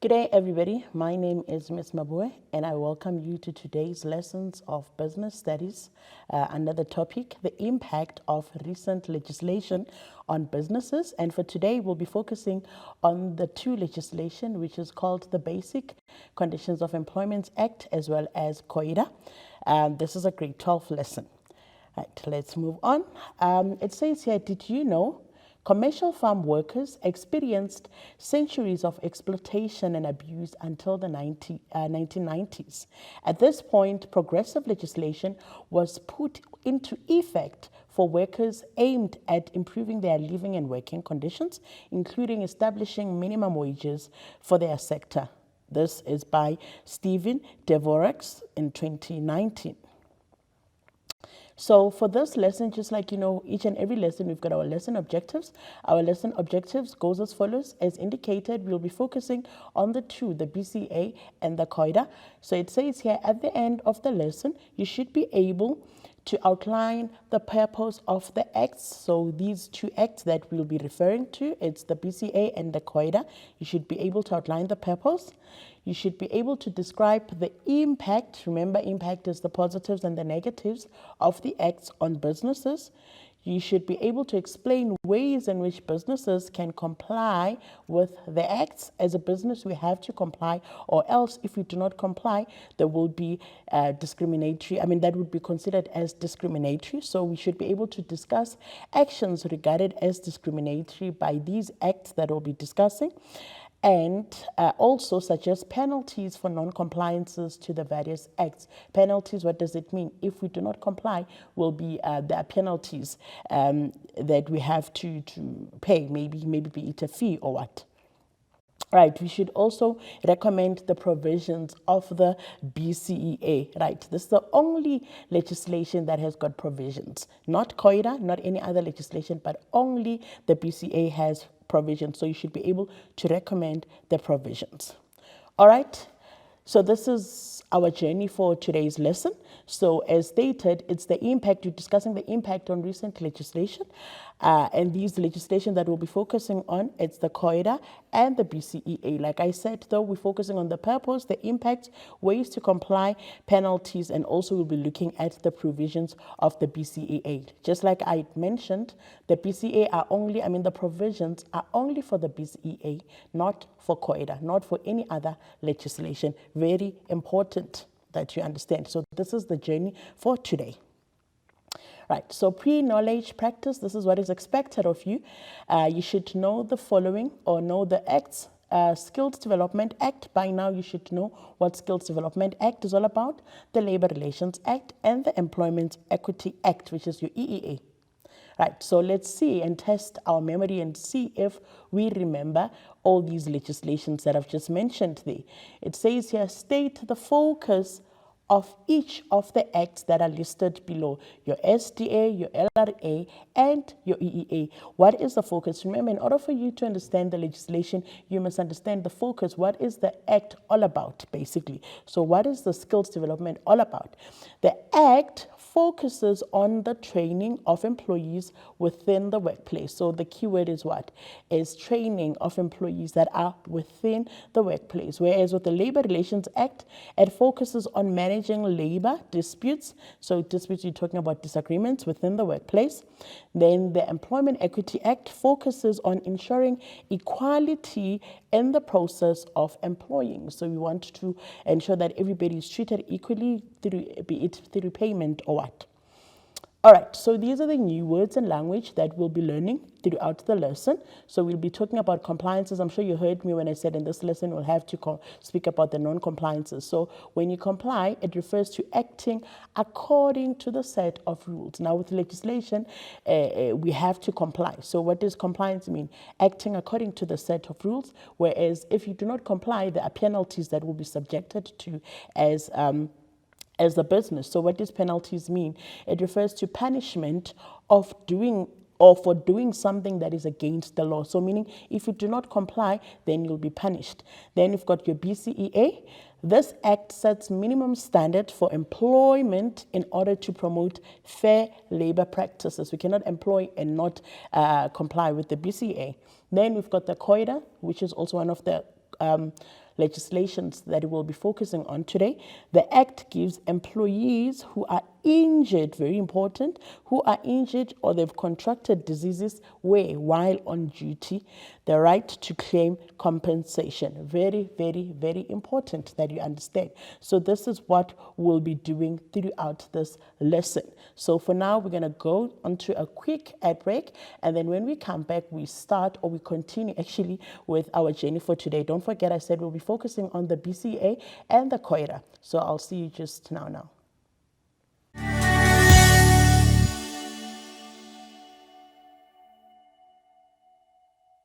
Good day, everybody. My name is Ms. Mabue, and I welcome you to today's lessons of business studies under the topic, the impact of recent legislation on businesses. And for today, we'll be focusing on the two legislation, which is called the Basic Conditions of Employment Act, as well as COIDA. This is a grade 12 lesson. Right, let's move on. It says here, did you know commercial farm workers experienced centuries of exploitation and abuse until the 1990s. At this point, progressive legislation was put into effect for workers aimed at improving their living and working conditions, including establishing minimum wages for their sector. This is by Stephen Devorex in 2019. So for this lesson, just like each and every lesson, we've got our lesson objectives. Our lesson objectives goes as follows. As indicated, we'll be focusing on the two, the BCA and the COIDA. So it says here at the end of the lesson, you should be able to outline the purpose of the acts. So these two acts that we'll be referring to, it's the BCA and the COIDA. You should be able to outline the purpose. You should be able to describe the impact. Remember, impact is the positives and the negatives of the acts on businesses. You should be able to explain ways in which businesses can comply with the acts. As a business, we have to comply, or else if we do not comply, there will be discriminatory. That would be considered as discriminatory. So we should be able to discuss actions regarded as discriminatory by these acts that we'll be discussing. And also suggest penalties for non-compliances to the various acts. Penalties, what does it mean? If we do not comply, will be there are penalties that we have to pay, maybe be it a fee or what. Right, we should also recommend the provisions of the BCEA. Right, this is the only legislation that has got provisions. Not COIDA, not any other legislation, but only the BCEA has provisions. So you should be able to recommend the provisions. All right, so this is our journey for today's lesson. So as stated, it's the impact, we're discussing the impact on recent legislation. And these legislation that we'll be focusing on, it's the COIDA and the BCEA. Like I said, though, we're focusing on the purpose, the impact, ways to comply, penalties, and also we'll be looking at the provisions of the BCEA. Just like I mentioned, the BCEA are only, the provisions are only for the BCEA, not for COIDA, not for any other legislation. Very important that you understand. So this is the journey for today. Right, so pre-knowledge practice, this is what is expected of you. You should know the following or know the acts. Skills Development Act. By now you should know what Skills Development Act is all about, the Labor Relations Act, and the Employment Equity Act, which is your EEA. Right, so let's see and test our memory and see if we remember all these legislations that I've just mentioned there. It says here, state the focus of each of the acts that are listed below, your SDA, your LRA, and your EEA. What is the focus? Remember, in order for you to understand the legislation, you must understand the focus. What is the act all about, basically? So what is the skills development all about? The act focuses on the training of employees within the workplace. So the key word is what? Is training of employees that are within the workplace. Whereas with the Labor Relations Act, it focuses on managing labor disputes. So disputes, you're talking about disagreements within the workplace. Then the Employment Equity Act focuses on ensuring equality in the process of employing. So we want to ensure that everybody is treated equally, be it through payment or what. All right, so these are the new words and language that we'll be learning throughout the lesson. So we'll be talking about compliances. I'm sure you heard me when I said in this lesson we'll have to speak about the non-compliances. So when you comply, it refers to acting according to the set of rules. Now with legislation, we have to comply. So what does compliance mean? Acting according to the set of rules, whereas if you do not comply, there are penalties that will be subjected to as the business. So what does penalties mean? It refers to punishment of doing or for doing something that is against the law. So meaning if you do not comply, then you'll be punished. Then you've got your BCEA. This act sets minimum standard for employment in order to promote fair labor practices. We cannot employ and not comply with the BCEA. Then we've got the COIDA, which is also one of the legislations that we'll be focusing on today. The Act gives employees who are injured, very important, who are injured or they've contracted diseases while on duty, the right to claim compensation. Very, very, very important that you understand. So this is what we'll be doing throughout this lesson. So for now, we're going to go onto a quick ad break, and then when we come back, we continue actually with our journey for today. Don't forget, I said we'll be focusing on the BCA and the COIRA. So I'll see you just now.